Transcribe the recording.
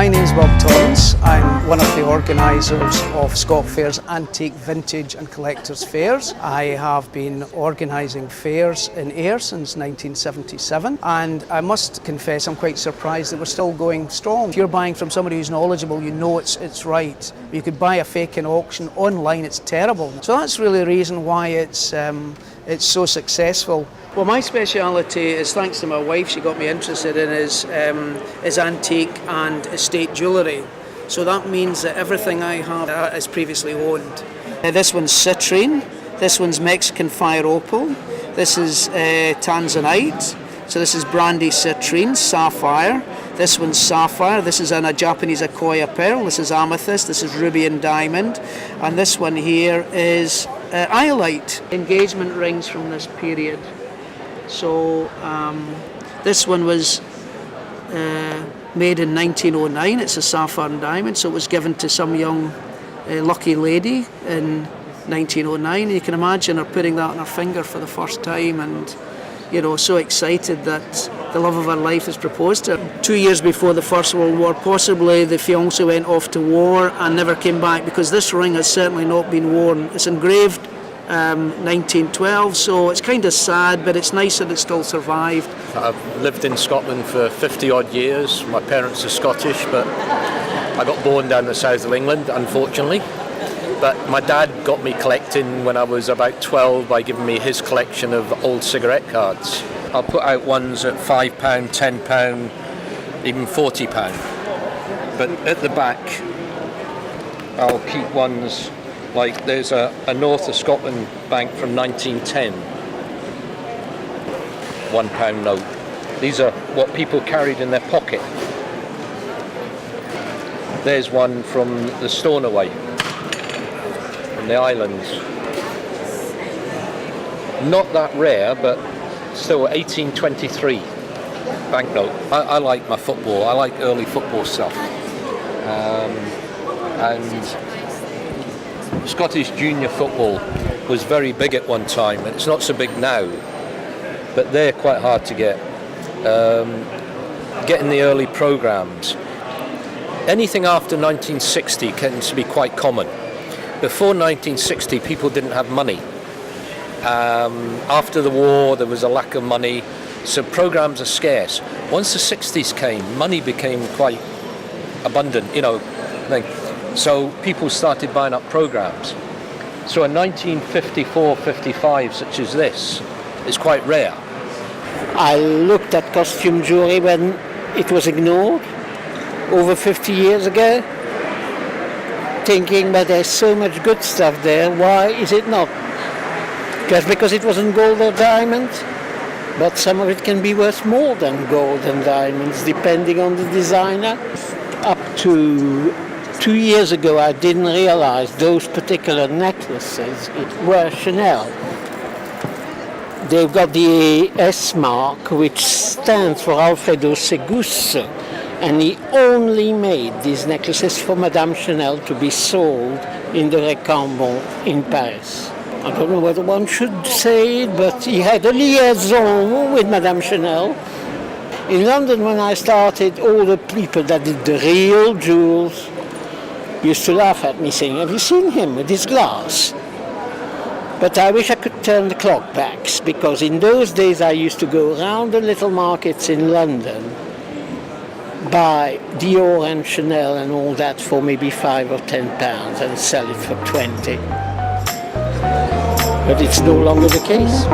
My name's Bob Torrance. I'm one of the organisers of Scotfairs Antique, Vintage and Collectors Fairs. I have been organising fairs in Ayr since 1977, and I must confess I'm quite surprised that we're still going strong. If you're buying from somebody who's knowledgeable, you know it's right. You could buy a fake in auction online, it's terrible. So that's really the reason why it's so successful. Well, my speciality is, thanks to my wife, she got me interested in is antique and estate jewellery. So that means that everything I have is previously owned. This one's citrine, this one's Mexican fire opal, this is tanzanite, so this is brandy citrine, sapphire, this one's sapphire, this is a Japanese Akoya pearl, this is amethyst, this is ruby and diamond, and this one here is iolite. Engagement rings from this period. So this one was made in 1909. It's a sapphire and diamond, so it was given to some young lucky lady in 1909. You can imagine her putting that on her finger for the first time, and so excited that the love of her life is proposed to her. 2 years before the First World War, possibly the fiancé went off to war and never came back, because this ring has certainly not been worn. It's engraved 1912, so it's kind of sad, but it's nice that it still survived. I've lived in Scotland for 50 odd years. My parents are Scottish, but I got born down the south of England, unfortunately. But my dad got me collecting when I was about 12 by giving me his collection of old cigarette cards. I'll put out ones at £5, £10, even £40. But at the back, I'll keep ones like there's a North of Scotland bank from 1910, £1 note. These are what people carried in their pocket. There's one from the Stornoway, from the islands. Not that rare, but still 1823 banknote. I like my football. I like early football stuff. And Scottish junior football was very big at one time, and it's not so big now, but they're quite hard to get. Getting the early programmes. Anything after 1960 tends to be quite common. Before 1960, people didn't have money. After the war, there was a lack of money, so programmes are scarce. Once the 60s came, money became quite abundant, So people started buying up programmes. So a 1954-55 such as this is quite rare. I looked at costume jewellery when it was ignored over 50 years ago, thinking that there's so much good stuff there, why is it not? Just because it wasn't gold or diamond? But some of it can be worth more than gold and diamonds, depending on the designer. Up to 2 years ago, I didn't realize those particular necklaces were Chanel. They've got the S mark, which stands for Alfredo Seguso, and he only made these necklaces for Madame Chanel to be sold in the Recambon in Paris. I don't know whether one should say it, but he had a liaison with Madame Chanel. In London, when I started, all the people that did the real jewels used to laugh at me, saying, "Have you seen him with his glass?" But I wish I could turn the clock back, because in those days I used to go around the little markets in London, buy Dior and Chanel and all that for maybe £5 or £10 and sell it for 20. But it's no longer the case.